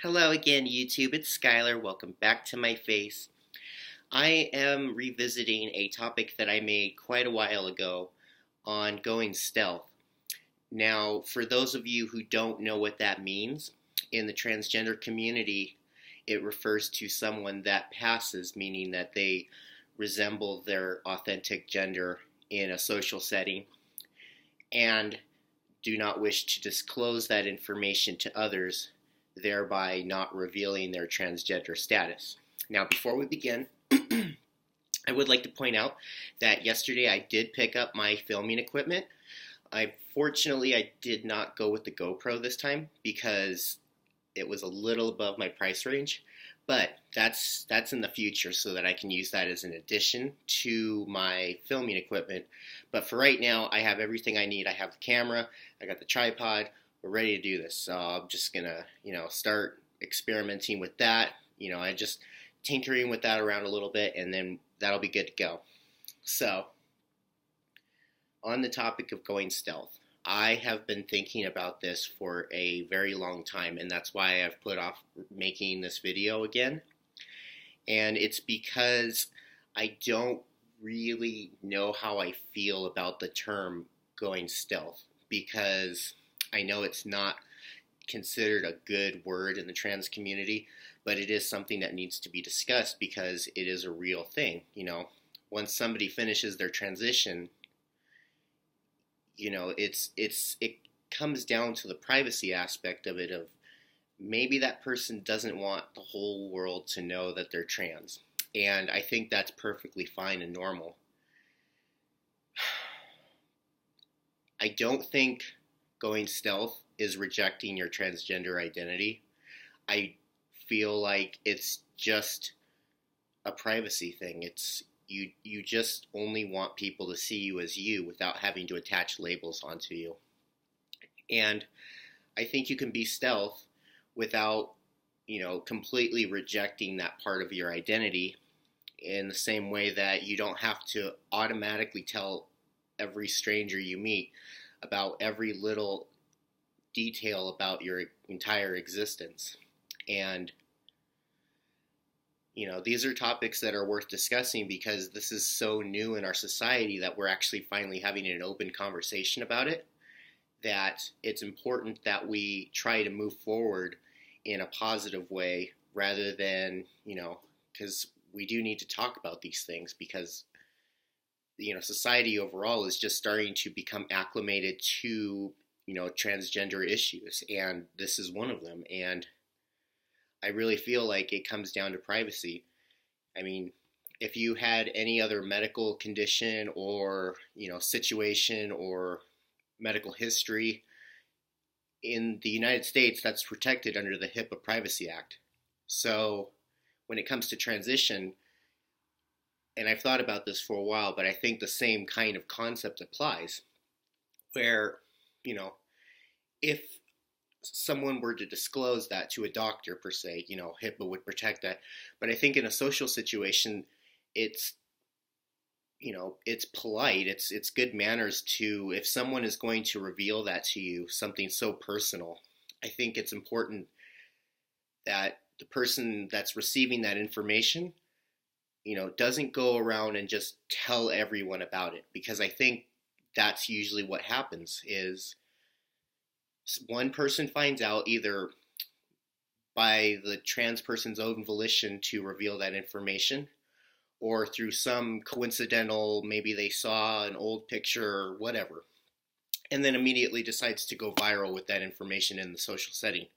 Hello again, YouTube. It's Skylar. Welcome back to my face. I am revisiting a topic that I made quite a while ago on going stealth. Now, for those of you who don't know what that means, in the transgender community, it refers to someone that passes, meaning that they resemble their authentic gender in a social setting and do not wish to disclose that information to others, thereby not revealing their transgender status. Now, before we begin, I would like to point out that yesterday I did pick up my filming equipment. Fortunately, I did not go with the GoPro this time because it was a little above my price range, but that's in the future so that I can use that as an addition to my filming equipment. But for right now, I have everything I need. I have the camera, I got the tripod, we're ready to do this. So I'm just gonna, start experimenting with that. I just tinkering with that around a little bit, and then that'll be good to go. So, on the topic of going stealth, I have been thinking about this for a very long time, and that's why I've put off making this video again. And it's because I don't really know how I feel about the term going stealth, because I know it's not considered a good word in the trans community, but it is something that needs to be discussed because it is a real thing. Once somebody finishes their transition, it comes down to the privacy aspect of it, of maybe that person doesn't want the whole world to know that they're trans. And I think that's perfectly fine and normal. I don't think going stealth is rejecting your transgender identity. I feel like it's just a privacy thing. It's you just only want people to see you as you without having to attach labels onto you. And I think you can be stealth without, completely rejecting that part of your identity, in the same way that you don't have to automatically tell every stranger you meet about every little detail about your entire existence. And these are topics that are worth discussing because this is so new in our society that we're actually finally having an open conversation about it, that it's important that we try to move forward in a positive way rather than, because we do need to talk about these things, because society overall is just starting to become acclimated to transgender issues, and this is one of them. And I really feel like it comes down to privacy. I mean, if you had any other medical condition or situation or medical history in the United States, that's protected under the HIPAA Privacy Act. So when it comes to transition, and I've thought about this for a while, but I think the same kind of concept applies, where if someone were to disclose that to a doctor per se, HIPAA would protect that. But I think in a social situation, it's polite, it's good manners to, if someone is going to reveal that to you, something so personal, I think it's important that the person that's receiving that information, doesn't go around and just tell everyone about it, because I think that's usually what happens is one person finds out either by the trans person's own volition to reveal that information, or through some coincidental, maybe they saw an old picture or whatever, and then immediately decides to go viral with that information in the social setting.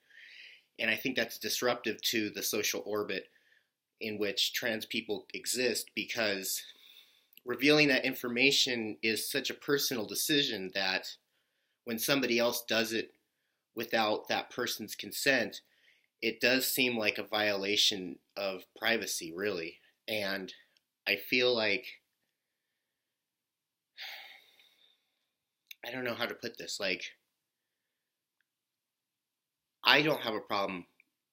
And I think that's disruptive to the social orbit in which trans people exist, because revealing that information is such a personal decision that when somebody else does it without that person's consent, it does seem like a violation of privacy, really. And I feel like, I don't know how to put this, I don't have a problem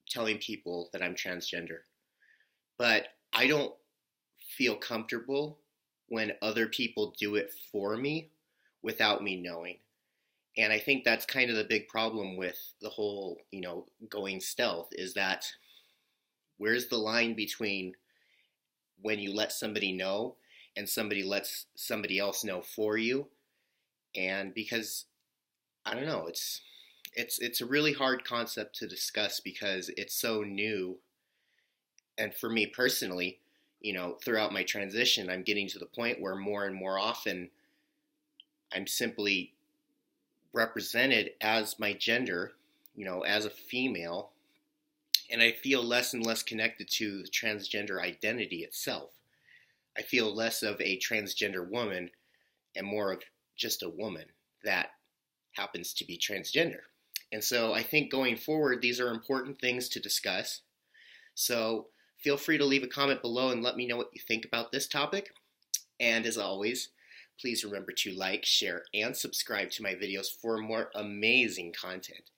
telling people that I'm transgender, but I don't feel comfortable when other people do it for me without me knowing. And I think that's kind of the big problem with the whole, going stealth is that where's the line between when you let somebody know and somebody lets somebody else know for you? And because I don't know, it's a really hard concept to discuss because it's so new. And for me personally, throughout my transition, I'm getting to the point where more and more often I'm simply represented as my gender, as a female, and I feel less and less connected to the transgender identity itself. I feel less of a transgender woman and more of just a woman that happens to be transgender. And so I think going forward, these are important things to discuss. So feel free to leave a comment below and let me know what you think about this topic. And as always, please remember to like, share, and subscribe to my videos for more amazing content.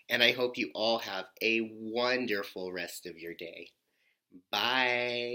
And I hope you all have a wonderful rest of your day. Bye.